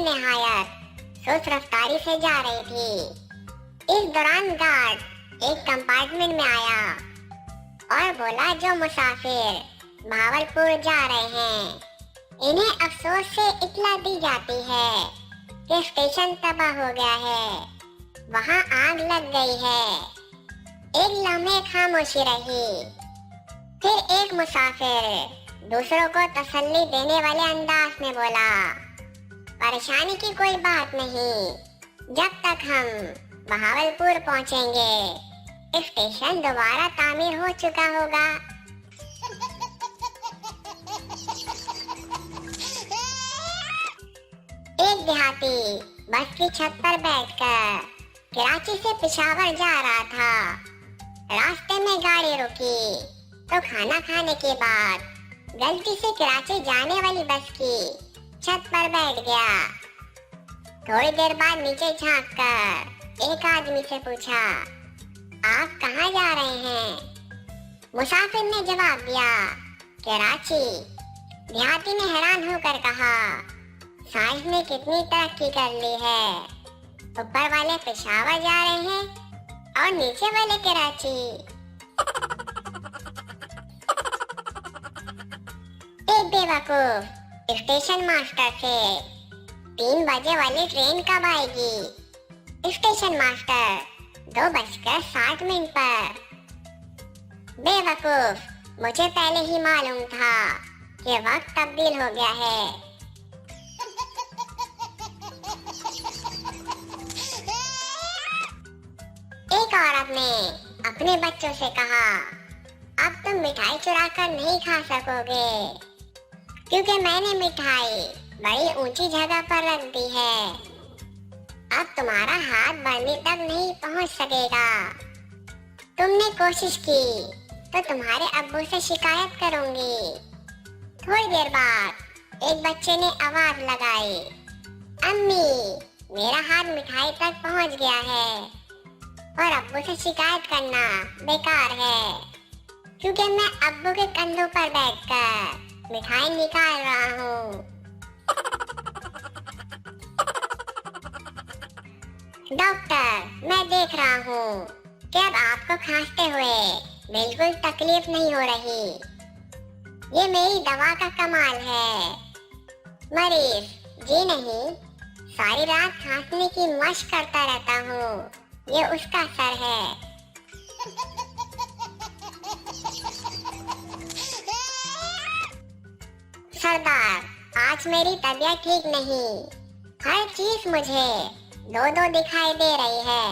निहायत सुस्त रफ्तारी से जा रही थी। इस दौरान गार्ड एक कंपार्टमेंट में आया और बोला, जो मुसाफिर भावलपुर जा रहे हैं, इन्हें अफसोस से इत्तला दी जाती है कि स्टेशन तबाह हो गया है, वहां आग लग गई है। एक लम्हे खामोशी रही। फिर एक मुसाफिर दूसरों को तसल्ली देने वाले अंदाज में बोला, परेशानी की कोई बात नहीं, जब तक हम बहावलपुर पहुंचेंगे स्टेशन दोबारा तामीर हो चुका होगा। एक देहाती बस की छत पर बैठकर कराची से पेशावर जा रहा था। रास्ते में गाड़ी रुकी तो खाना खाने के बाद गलती से कराची जाने वाली बस की छत पर बैठ गया। थोड़ी देर बाद नीचे झांक कर एक आदमी से पूछा, आप कहाँ जा रहे हैं? मुसाफिर ने जवाब दिया, कराची। देहाती ने हैरान होकर कहा, साइंस ने कितनी तरक्की कर ली है, ऊपर वाले पेशावर जा रहे हैं और नीचे वाले कराची। एक बेवकूफ स्टेशन मास्टर से, 3 बजे वाली ट्रेन कब आएगी? स्टेशन मास्टर, 2:60 पर। बेवकूफ, मुझे पहले ही मालूम था कि वक्त तब्दील हो गया है। एक औरत ने अपने बच्चों से कहा, अब तुम मिठाई चुरा कर नहीं खा सकोगे, क्योंकि मैंने मिठाई बड़ी ऊंची जगह पर रख दी है। अब तुम्हारा हाथ बंदी तक नहीं पहुंच सकेगा। तुमने कोशिश की तो तुम्हारे अब्बू से शिकायत करूंगी। थोड़ी देर बाद एक बच्चे ने आवाज लगाई, अम्मी, मेरा हाथ मिठाई तक पहुंच गया है और अब्बू से शिकायत करना बेकार है, क्योंकि मैं अब्बू के कंधों पर बैठकर मिठाई निकाल रहा हूँ। डॉक्टर, मैं देख रहा हूँ कि अब आपको खांसते हुए बिल्कुल तकलीफ नहीं हो रही। ये मेरी दवा का कमाल है। मरीज, जी नहीं, सारी रात खांसने की मशक करता रहता हूँ, ये उसका असर है। सरदार, आज मेरी तबीयत ठीक नहीं, हर चीज मुझे 2-2 दिखाई दे रही है।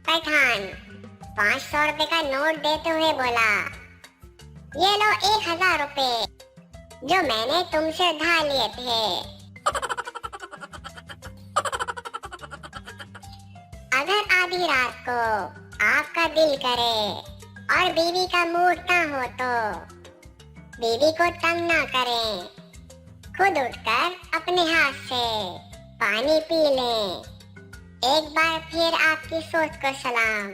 पठान 500 रुपए का नोट देते हुए बोला, ये लो 1000 रुपए जो मैंने तुमसे उधार लिए थे। अगर आधी रात को आपका दिल करे और बीवी का मूड ना हो तो बीवी को तंग ना करें, खुद उठकर अपने हाथ से पानी पी लें। एक बार फिर आपकी सोच को सलाम।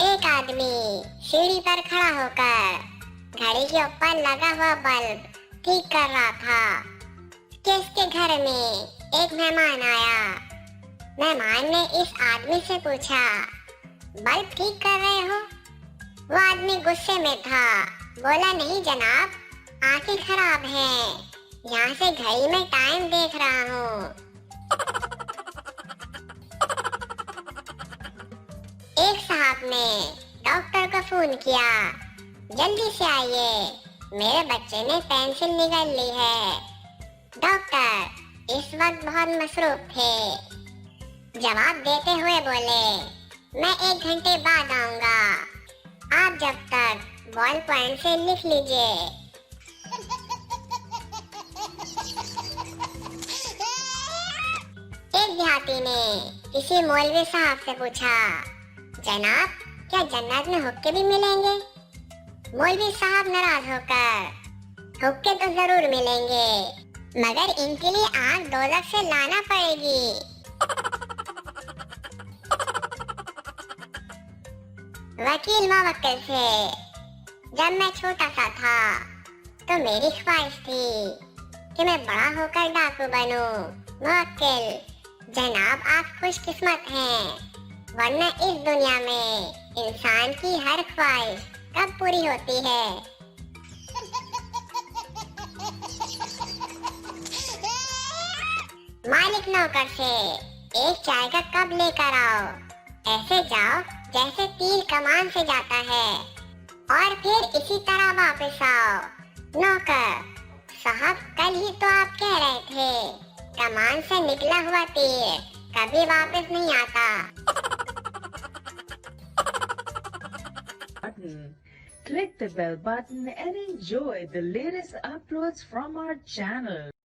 एक आदमी सीढ़ी पर खड़ा होकर घड़ी के ऊपर लगा हुआ बल्ब ठीक कर रहा था कि उसके घर में एक मेहमान आया। मेहमान ने इस आदमी से पूछा, बल्ब ठीक कर रहे हो? वो आदमी गुस्से में था, बोला, नहीं जनाब, आंखें खराब हैं, यहाँ से घड़ी में टाइम देख रहा हूँ। एक साहब ने डॉक्टर को फोन किया, जल्दी से आइए, मेरे बच्चे ने पेंसिल निगल ली है। डॉक्टर इस वक्त बहुत मसरूफ थे। जवाब देते हुए बोले, मैं 1 घंटे बाद आऊंगा, आप जब तक बॉल पॉइंट से लिख लीजिए। एक देहाती ने किसी मौलवी साहब से पूछा, जनाब, क्या जन्नत में हुक्के भी मिलेंगे? मौलवी साहब नाराज होकर, हुक्के तो जरूर मिलेंगे, मगर इनके लिए आग दोजख से लाना पड़ेगी। वकील मुवक्किल से, जब मैं छोटा सा था तो मेरी ख्वाहिश थी कि मैं बड़ा होकर डाकू बनूं। मुवक्किल जनाब, आप खुशकिस्मत हैं, वरना इस दुनिया में इंसान की हर ख्वाहिश कब पूरी होती है। मालिक नौकर से एक चाय का कप लेकर आओ। ऐसे जाओ जैसे तीर कमान से जाता है और फिर इसी तरह वापस आओ। नौकर साहब, कल ही तो आप कह रहे थे कमान से निकला हुआ तीर कभी वापस नहीं आता। Click the bell button and enjoy the latest uploads from our channel.